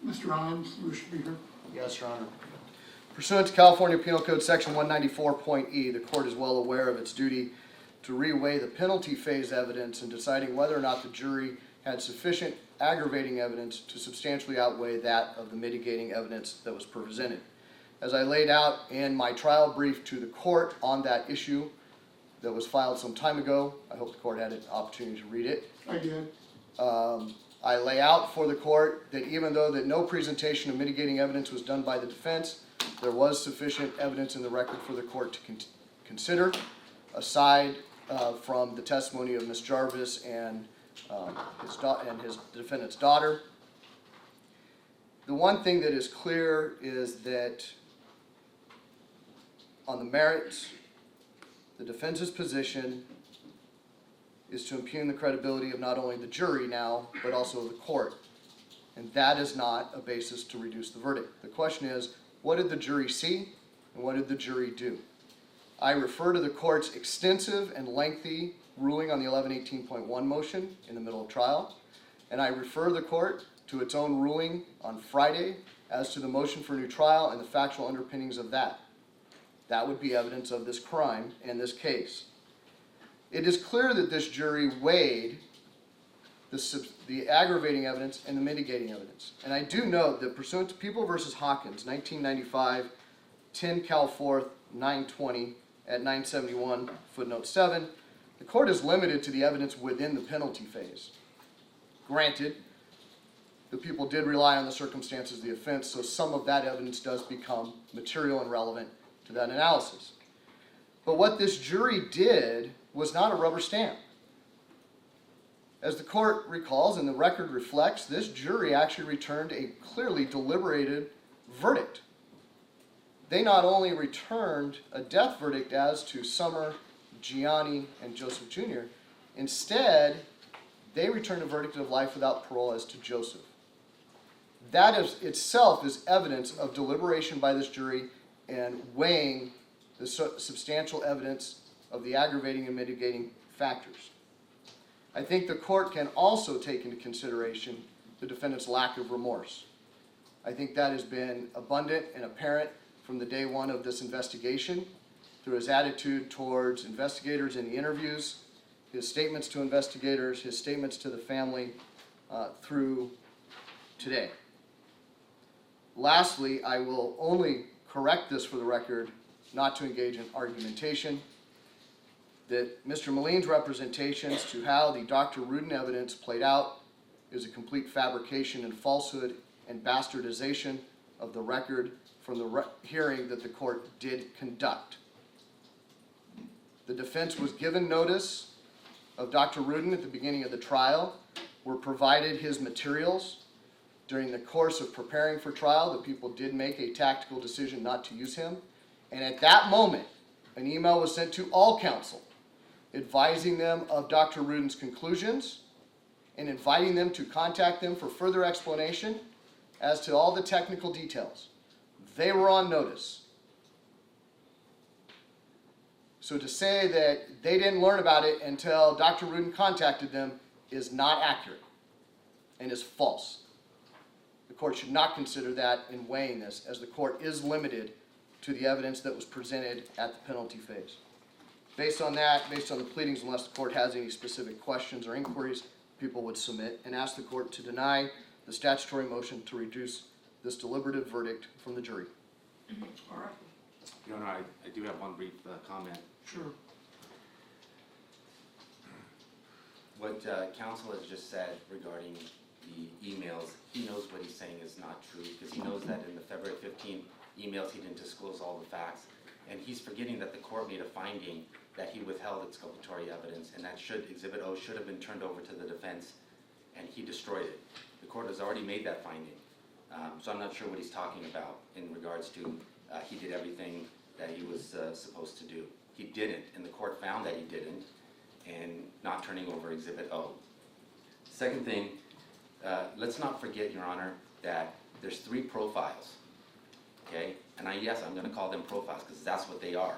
Mr. Imes, you wish to be heard? Yes, Your Honor. Pursuant to California Penal Code Section 194.e, the court is well aware of its duty to reweigh the penalty phase evidence in deciding whether or not the jury had sufficient aggravating evidence to substantially outweigh that of the mitigating evidence that was presented. As I laid out in my trial brief to the court on that issue that was filed some time ago, I hope the court had an opportunity to read it. I did. I lay out for the court that even though that no presentation of mitigating evidence was done by the defense, there was sufficient evidence in the record for the court to consider, aside from the testimony of Ms. Jarvis and his defendant's daughter. The one thing that is clear is that on the merits, the defense's position is to impugn the credibility of not only the jury now, but also the court. And that is not a basis to reduce the verdict. The question is, what did the jury see and what did the jury do? I refer to the court's extensive and lengthy ruling on the 1118.1 motion in the middle of trial, and I refer the court to its own ruling on Friday as to the motion for new trial and the factual underpinnings of that. That would be evidence of this crime in this case. It is clear that this jury weighed the aggravating evidence and the mitigating evidence. And I do note that pursuant to People v. Hawkins, 1995, 10 Cal 4th, 920 at 971, footnote 7, the court is limited to the evidence within the penalty phase. Granted, the people did rely on the circumstances of the offense, so some of that evidence does become material and relevant to that analysis. But what this jury did was not a rubber stamp. As the court recalls and the record reflects, this jury actually returned a clearly deliberated verdict. They not only returned a death verdict as to Summer, Gianni, and Joseph Jr., instead, they returned a verdict of life without parole as to Joseph. That is itself is evidence of deliberation by this jury and weighing the substantial evidence of the aggravating and mitigating factors. I think the court can also take into consideration the defendant's lack of remorse. I think that has been abundant and apparent from the day one of this investigation, through his attitude towards investigators in the interviews, his statements to investigators, his statements to the family, through today. Lastly, I will only correct this for the record, not to engage in argumentation, that Mr. Moline's representations to how the Dr. Rudin evidence played out is a complete fabrication and falsehood and bastardization of the record from the hearing that the court did conduct. The defense was given notice of Dr. Rudin at the beginning of the trial, were provided his materials. During the course of preparing for trial, the people did make a tactical decision not to use him. And at that moment, an email was sent to all counsel, advising them of Dr. Rudin's conclusions and inviting them to contact them for further explanation as to all the technical details. They were on notice. So to say that they didn't learn about it until Dr. Rudin contacted them is not accurate and is false. The court should not consider that in weighing this, as the court is limited to the evidence that was presented at the penalty phase. Based on that, based on the pleadings, unless the court has any specific questions or inquiries, people would submit and ask the court to deny the statutory motion to reduce this deliberative verdict from the jury. All right. Your Honor, I do have one brief comment. Sure. What counsel has just said regarding the emails, he knows what he's saying is not true, because he knows that in the February 15 emails he didn't disclose all the facts, and he's forgetting that the court made a finding that he withheld exculpatory evidence, and that Exhibit O should have been turned over to the defense, and he destroyed it. The court has already made that finding, so I'm not sure what he's talking about in regards to he did everything that he was supposed to do. He didn't, and the court found that he didn't, and not turning over Exhibit O. Second thing, let's not forget, Your Honor, that there's 3 profiles, okay? And yes, I'm going to call them profiles because that's what they are.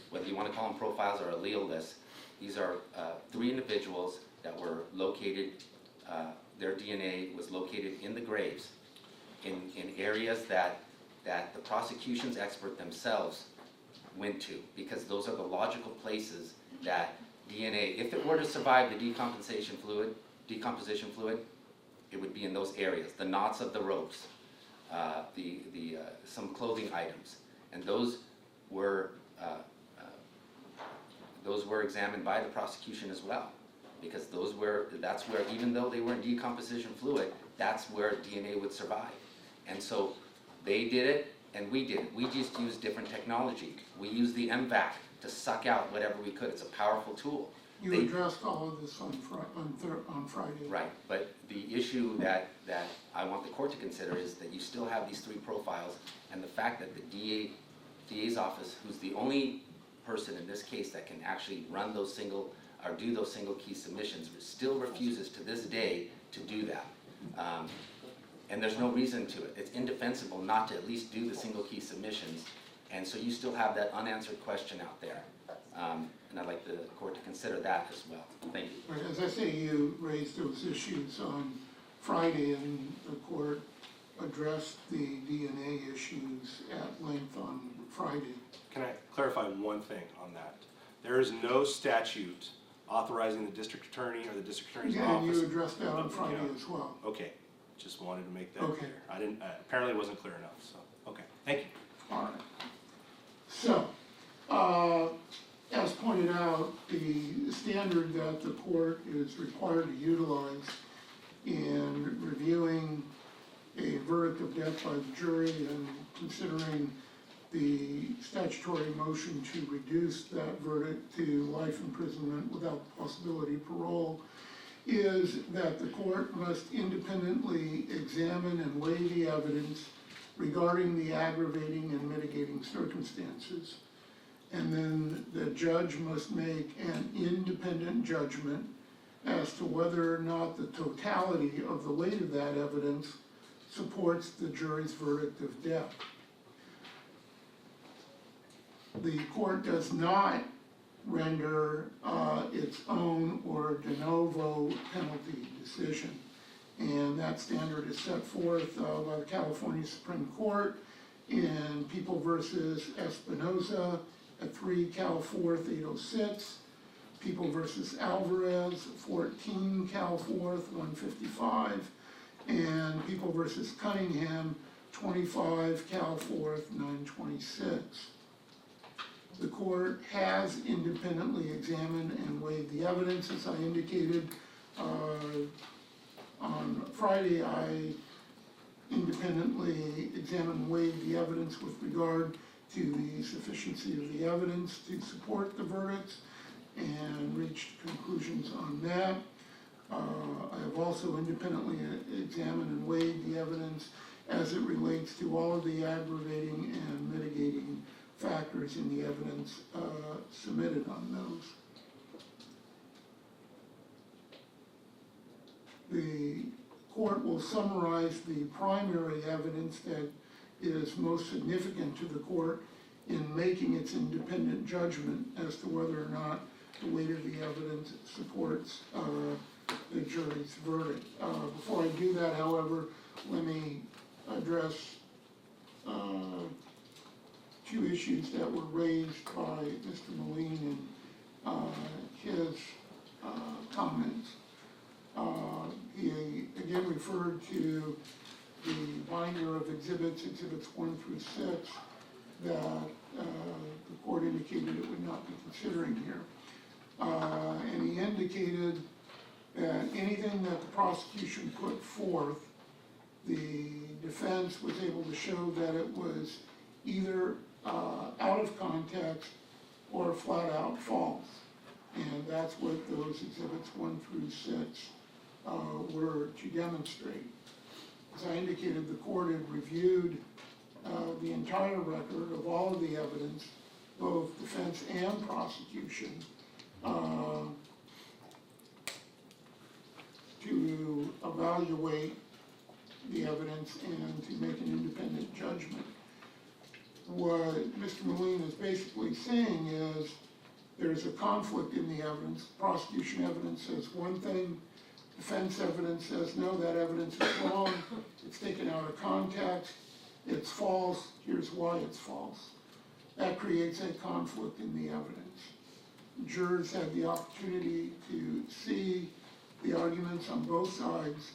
Whether you want to call them profiles or allele lists, these are 3 individuals that were located, their DNA was located in the graves in areas that the prosecution's expert themselves went to, because those are the logical places that DNA, if it were to survive the decomposition fluid, it would be in those areas, the knots of the ropes, some clothing items, and those were examined by the prosecution as well, because that's where, even though they were in decomposition fluid, that's where DNA would survive. And so they did it and we did it. We just used different technology. We used the MVAC to suck out whatever we could. It's a powerful tool. You addressed all of this on Friday. Right, but the issue that I want the court to consider is that you still have these three profiles, and the fact that the DA's office, who's the only person in this case that can actually run those do those single key submissions, still refuses to this day to do that. And there's no reason to it. It's indefensible not to at least do the single key submissions, and so you still have that unanswered question out there. And I'd like the court to consider that as well. Thank you. Right, as I say, you raised those issues on Friday, and the court addressed the DNA issues at length on Friday. Can I clarify one thing on that? There is no statute authorizing the district attorney or the district attorney's Yeah, and office. you addressed that on Friday as well. Okay, just wanted to make that Okay. clear. I didn't, apparently it wasn't clear enough, so, okay, thank you. All right. So, as pointed out, the standard that the court is required to utilize in reviewing a verdict of death by the jury and considering the statutory motion to reduce that verdict to life imprisonment without the possibility of parole is that the court must independently examine and weigh the evidence regarding the aggravating and mitigating circumstances. And then the judge must make an independent judgment as to whether or not the totality of the weight of that evidence supports the jury's verdict of death. The court does not render its own or de novo penalty decision. And that standard is set forth by the California Supreme Court in People versus Espinoza at 3 Cal 4th 806, People versus Alvarez 14 Cal 4th 155, and People versus Cunningham 25 Cal 4th 926. The court has independently examined and weighed the evidence. As I indicated on Friday, I independently examined and weighed the evidence with regard to the sufficiency of the evidence to support the verdicts and reached conclusions on that. I have also independently examined and weighed the evidence as it relates to all of the aggravating and mitigating factors in the evidence submitted on those. The court will summarize the primary evidence that is most significant to the court in making its independent judgment as to whether or not the weight of the evidence supports the jury's verdict. Before I do that, however, let me address two issues that were raised by Mr. Moline in his comments. He again referred to the binder of exhibits 1 through 6, that the court indicated it would not be considering here. And he indicated that anything that the prosecution put forth, the defense was able to show that it was either out of context or flat out false. And that's what those exhibits 1 through 6 were to demonstrate. As I indicated, the court had reviewed the entire record of all of the evidence, both defense and prosecution, to evaluate the evidence and to make an independent judgment. What Mr. Moline is basically saying is there's a conflict in the evidence. Prosecution evidence says one thing, defense evidence says no, that evidence is wrong, it's taken out of context. it's false, here's why it's false. That creates a conflict in the evidence. Jurors had the opportunity to see the arguments on both sides,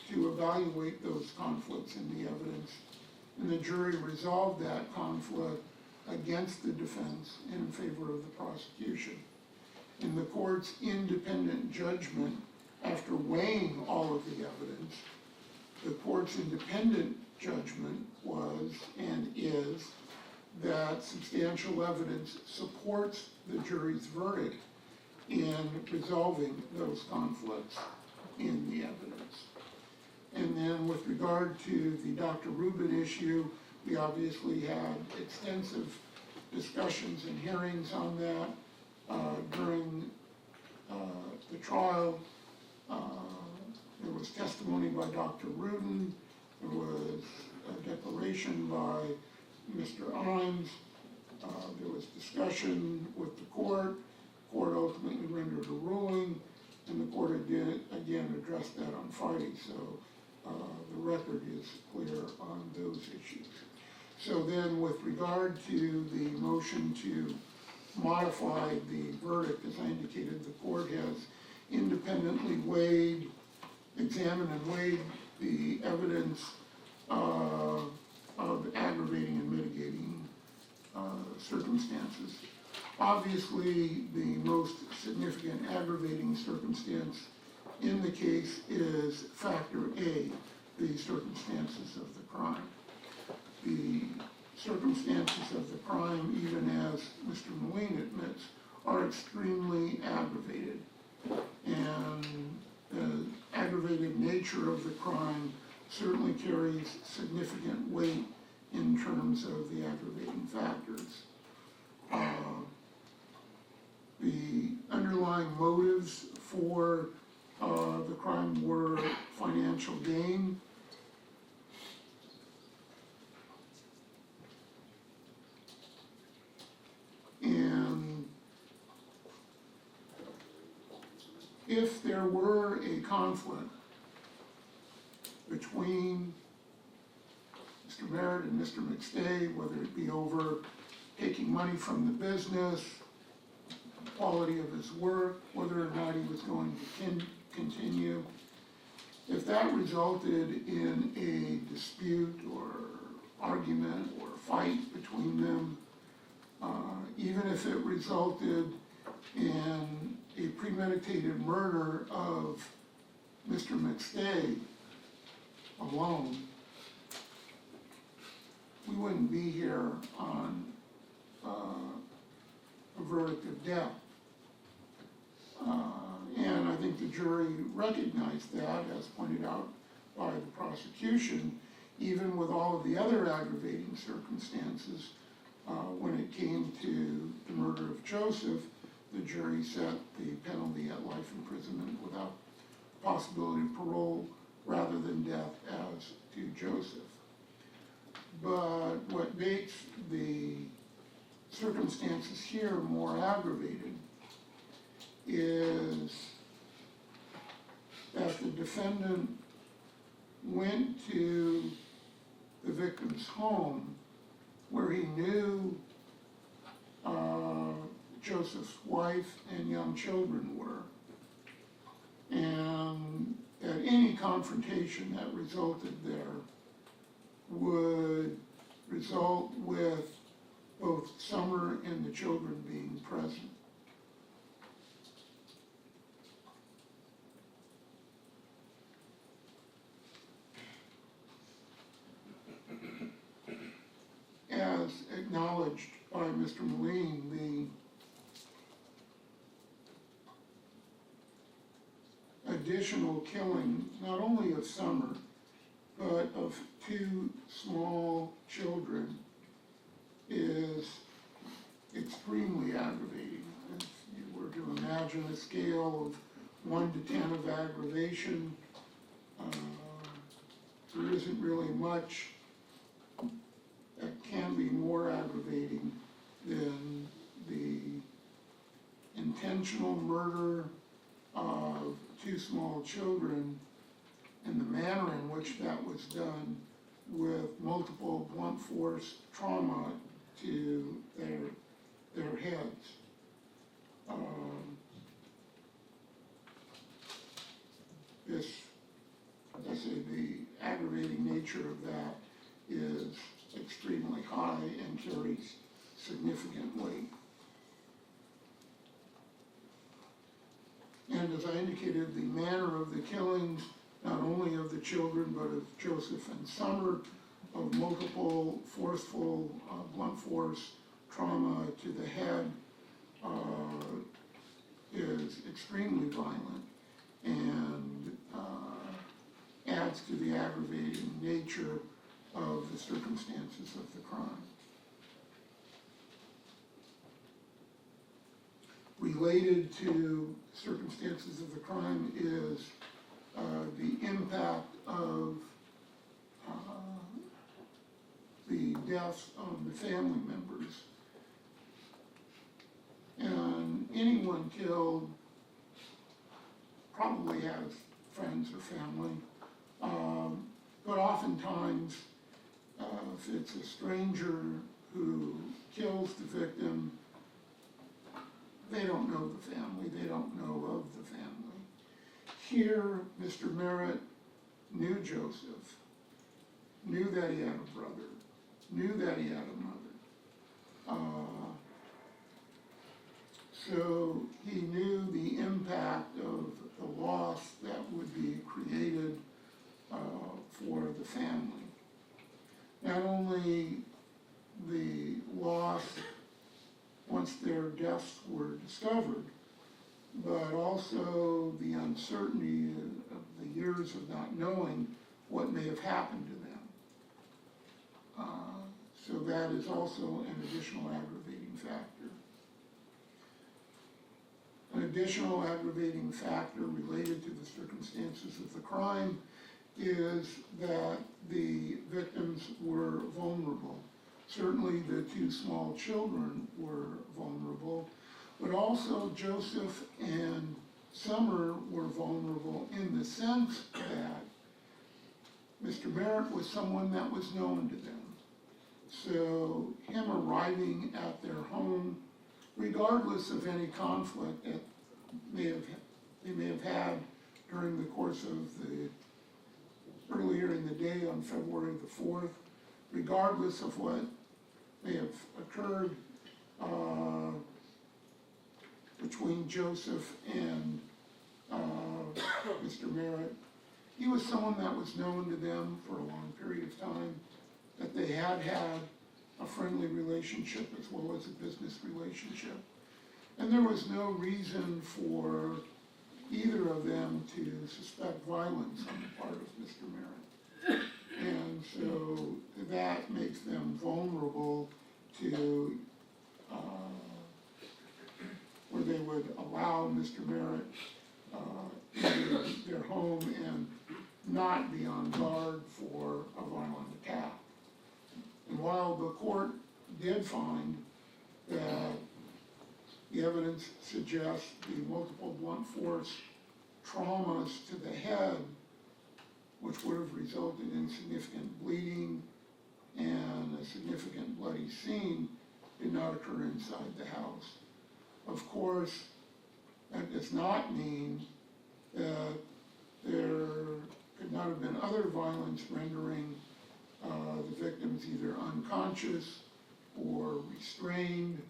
to evaluate those conflicts in the evidence, and the jury resolved that conflict against the defense and in favor of the prosecution. In the court's independent judgment, after weighing all of the evidence, the court's independent judgment was and is that substantial evidence supports the jury's verdict in resolving those conflicts in the evidence. And then with regard to the Dr. Rubin issue, we obviously had extensive discussions and hearings on that during the trial. There was testimony by Dr. Rubin, there was a declaration by Mr. Imes, there was discussion with the court ultimately rendered a ruling, and the court again addressed that on Friday, so the record is clear on those issues. So then with regard to the motion to modify the verdict, as I indicated, the court has independently examined and weighed the evidence of aggravating and mitigating circumstances. Obviously, the most significant aggravating circumstance in the case is factor A, the circumstances of the crime. The circumstances of the crime, even as Mr. Moline admits, are extremely aggravated. And the aggravated nature of the crime certainly carries significant weight in terms of the aggravating factors. The underlying motives for the crime were financial gain. And if there were a conflict between Mr. Merritt and Mr. McStay, whether it be over taking money from the business, quality of his work, whether or not he was going to continue, if that resulted in a dispute or argument or fight between them, even if it resulted in a premeditated murder of Mr. McStay alone, we wouldn't be here on a verdict of death. And I think the jury recognized that, as pointed out by the prosecution, even with all of the other aggravating circumstances. When it came to the murder of Joseph, the jury set the penalty at life imprisonment without possibility of parole rather than death as to Joseph. But what makes the circumstances here more aggravated is that the defendant went to the victim's home where he knew Joseph's wife and young children were. And that any confrontation that resulted there would result with both Summer and the children being present. As acknowledged by Mr. Moline, the additional killing, not only of Summer, but of two small children, is extremely aggravating. If you were to imagine a scale of 1 to 10 of aggravation, there isn't really much that can be more aggravating than the intentional murder of two small children and the manner in which that was done with multiple blunt force trauma to their heads. The aggravating nature of that is extremely high and carries significant weight. And as I indicated, the manner of the killings, not only of the children, but of Joseph and Summer, of multiple forceful blunt force trauma to the head, is extremely violent and adds to the aggravating nature of the circumstances of the crime. Related to circumstances of the crime is the impact of the deaths of the family members. And anyone killed probably has friends or family, but oftentimes if it's a stranger who kills the victim, they don't know the family, they don't know of the family. Here, Mr. Merritt knew Joseph, knew that he had a brother, knew that he had a mother. So he knew the impact of the loss that would be created for the family. Not only the loss once their deaths were discovered, but also the uncertainty of the years of not knowing what may have happened to them. So that is also an additional aggravating factor. An additional aggravating factor related to the circumstances of the crime is that the victims were vulnerable. Certainly the two small children were vulnerable, but also Joseph and Summer were vulnerable in the sense that Mr. Merritt was someone that was known to them. So him arriving at their home, regardless of any conflict that they may have had during the course of the earlier in the day on February the 4th, regardless of what may have occurred between Joseph and Mr. Merritt, he was someone that was known to them for a long period of time, that they had had a friendly relationship as well as a business relationship. And there was no reason for either of them to suspect violence on the part of Mr. Merritt. And so that makes them vulnerable to where they would allow Mr. Merritt into their home and not be on guard for a violent attack. And while the court did find that the evidence suggests the multiple blunt force traumas to the head, which would have resulted in significant bleeding and a significant bloody scene, did not occur inside the house. Of course, that does not mean that there could not have been other violence rendering the victims either unconscious or restrained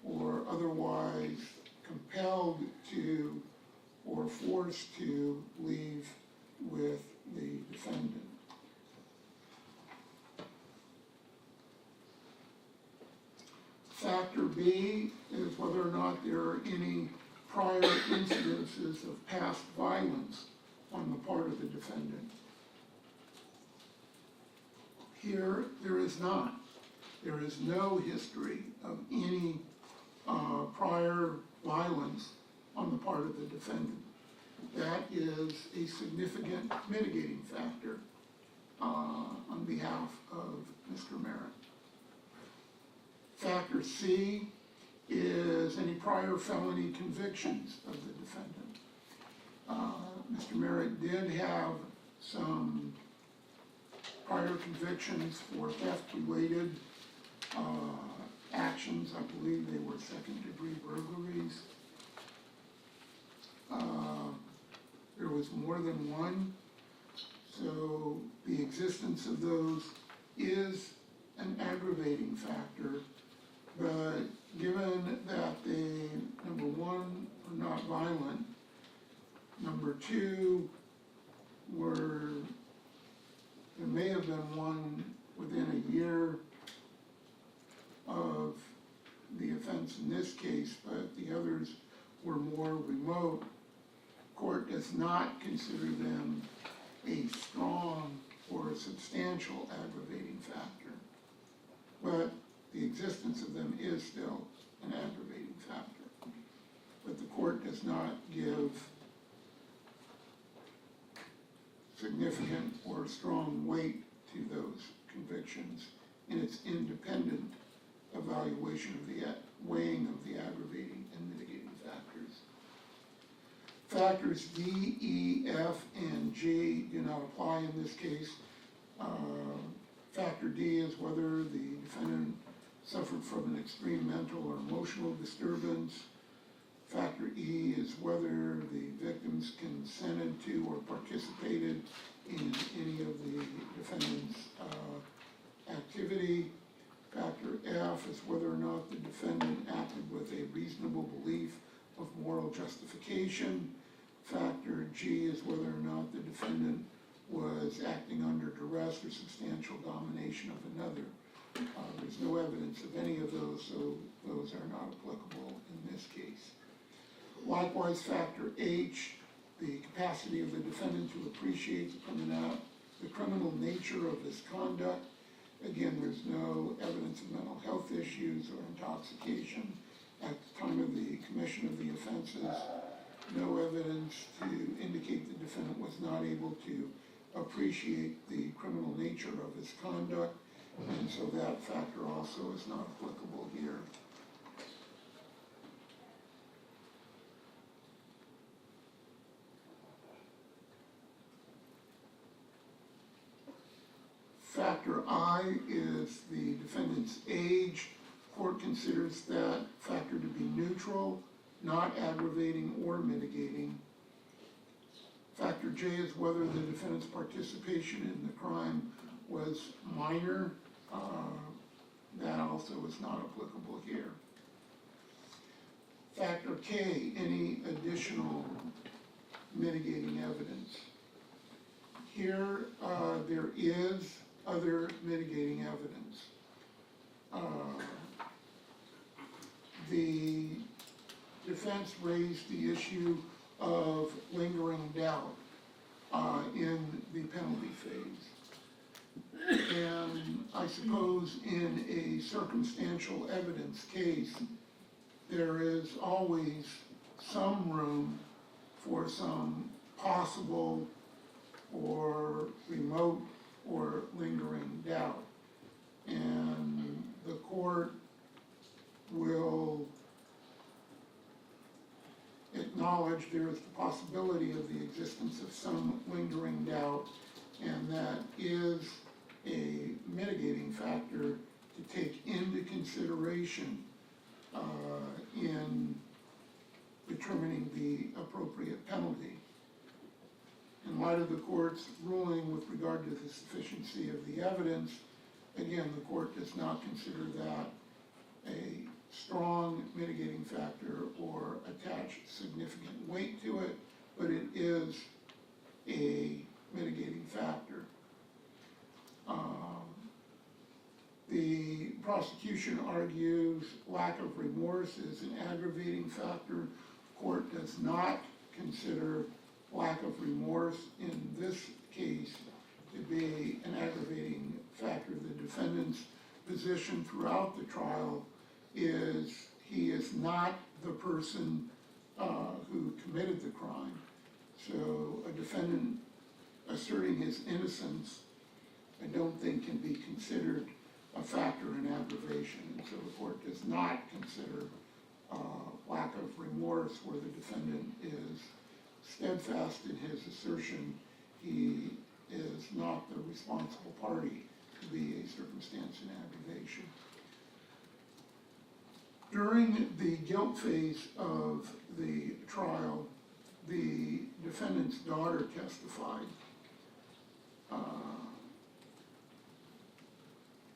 or otherwise compelled to or forced to leave with the defendant. Factor B is whether or not there are any prior incidences of past violence on the part of the defendant. Here, there is not. There is no history of any prior violence on the part of the defendant. That is a significant mitigating factor on behalf of Mr. Merritt. Factor C is any prior felony convictions of the defendant. Mr. Merritt did have some prior convictions for theft-related actions. I believe they were second-degree burglaries. There was more than one, so the existence of those is an aggravating factor. But given that they, number one, were not violent, number two, there may have been one within a year of the offense in this case, but the others were more remote. Court does not consider them a strong or a substantial aggravating factor, but the existence of them is still an aggravating factor. But the court does not give significant or strong weight to those convictions in its independent evaluation of the weighing of the aggravating and mitigating factors. Factors D, E, F, and G do not apply in this case. Factor D is whether the defendant suffered from an extreme mental or emotional disturbance. Factor E is whether the victims consented to or participated in any of the defendant's activity. Factor F is whether or not the defendant acted with a reasonable belief of moral justification. Factor G is whether or not the defendant was acting under duress or substantial domination of another. There's no evidence of any of those, so those are not applicable in this case. Likewise, factor H, the capacity of the defendant to appreciate the criminal nature of his conduct. Again, there's no evidence of mental health issues or intoxication at the time of the commission of the offenses. No evidence to indicate the defendant was not able to appreciate the criminal nature of his conduct, and so that factor also is not applicable here. Factor I is the defendant's age. Court considers that factor to be neutral, not aggravating or mitigating. Factor J is whether the defendant's participation in the crime was minor. That also is not applicable here. Factor K, any additional mitigating evidence. Here, there is other mitigating evidence. The defense raised the issue of lingering doubt in the penalty phase. And I suppose in a circumstantial evidence case, there is always some room for some possible or remote or lingering doubt. And the court will acknowledge there is the possibility of the existence of some lingering doubt, and that is a mitigating factor to take into consideration in determining the appropriate penalty. In light of the court's ruling with regard to the sufficiency of the evidence, again, the court does not consider that a strong mitigating factor or attach significant weight to it, but it is a mitigating factor. The prosecution argues lack of remorse is an aggravating factor. The court does not consider lack of remorse in this case to be an aggravating factor. The defendant's position throughout the trial is he is not the person who committed the crime. So a defendant asserting his innocence, I don't think can be considered a factor in aggravation. And so the court does not consider lack of remorse where the defendant is steadfast in his assertion he is not the responsible party to be a circumstance in aggravation. During the guilt phase of the trial, the defendant's daughter testified.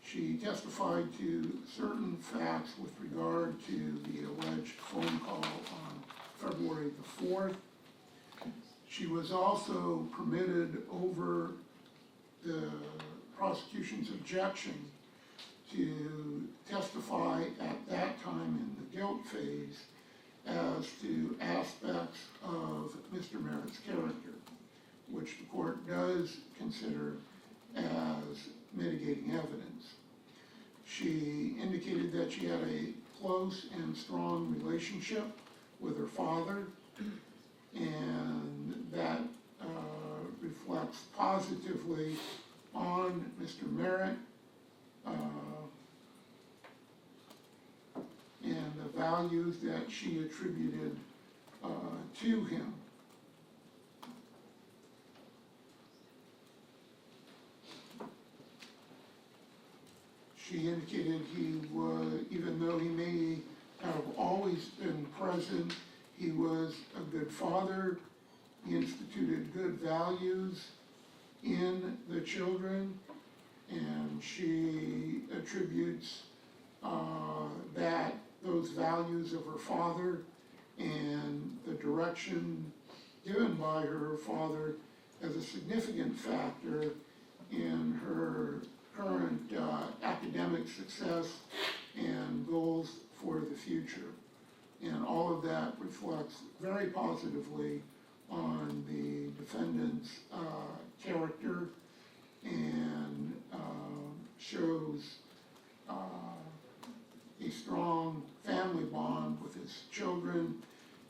She testified to certain facts with regard to the alleged phone call on February the 4th. She was also permitted, over the prosecution's objection, to testify at that time in the guilt phase as to aspects of Mr. Merritt's character, which the court does consider as mitigating evidence. She indicated that she had a close and strong relationship with her father, and that reflects positively on Mr. Merritt and the values that she attributed to him. She indicated he was, even though he may have always been present, he was a good father. He instituted good values in the children, and she attributes those values of her father and the direction given by her father as a significant factor in her current academic success and goals for the future. And all of that reflects very positively on the defendant's character and shows a strong family bond with his children,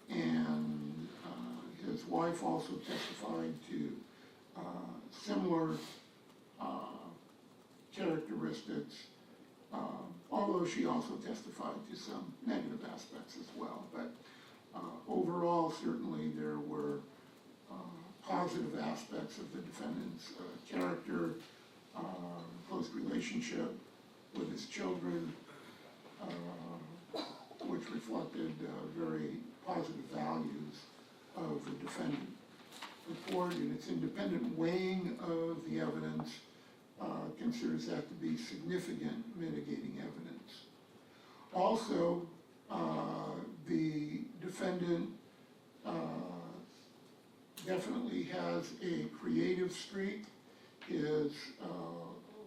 and his wife also testified to similar characteristics, although she also testified to some negative aspects as well. But overall, certainly there were positive aspects of the defendant's character, close relationship with his children, which reflected very positive values of the defendant. The court, in its independent weighing of the evidence, considers that to be significant mitigating evidence. Also, the defendant definitely has a creative streak. His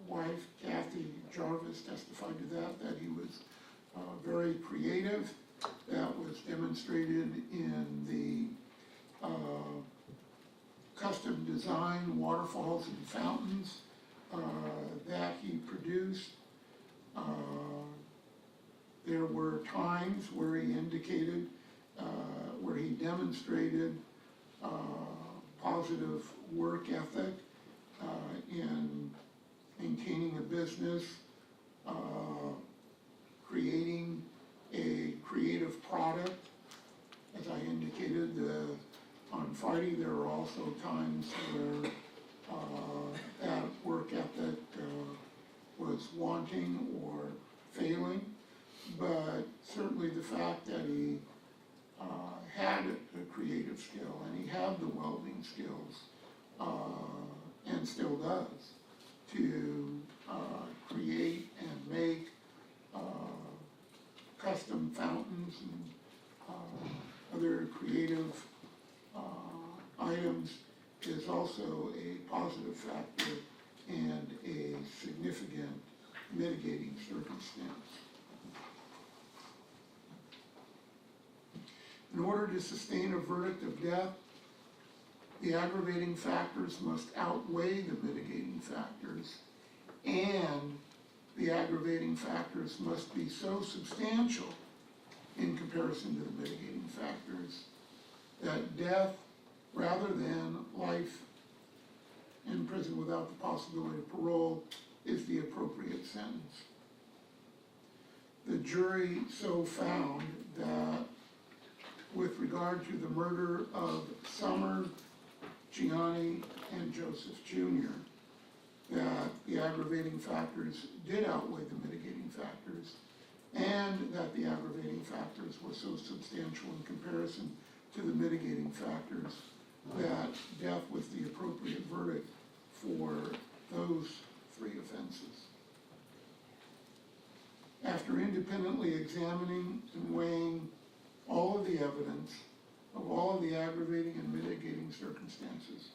wife, Kathy Jarvis, testified to that he was very creative. That was demonstrated in the custom design waterfalls and fountains that he produced. There were times where he indicated, where he demonstrated positive work ethic in maintaining a business, creating a creative product. As I indicated, on Friday, there were also times where that work ethic was wanting or failing, but certainly the fact that he had a creative skill and he had the welding skills and still does to create and make custom fountains and other creative items is also a positive factor and a significant mitigating circumstance. In order to sustain a verdict of death, the aggravating factors must outweigh the mitigating factors, and the aggravating factors must be so substantial in comparison to the mitigating factors that death, rather than life in prison without the possibility of parole, is the appropriate sentence. The jury so found that with regard to the murder of Summer, Gianni, and Joseph Jr., that the aggravating factors did outweigh the mitigating factors, and that the aggravating factors were so substantial in comparison to the mitigating factors that death was the appropriate verdict for those 3 offenses. After independently examining and weighing all of the evidence of all of the aggravating and mitigating circumstances,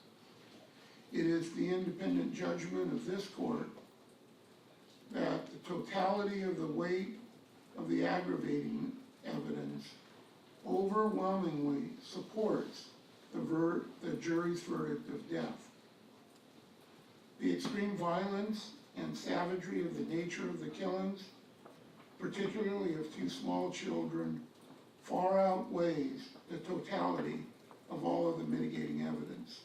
it is the independent judgment of this court that the totality of the weight of the aggravating evidence overwhelmingly supports the jury's verdict of death. The extreme violence and savagery of the nature of the killings, particularly of 2 small children, far outweighs the totality of all of the mitigating evidence.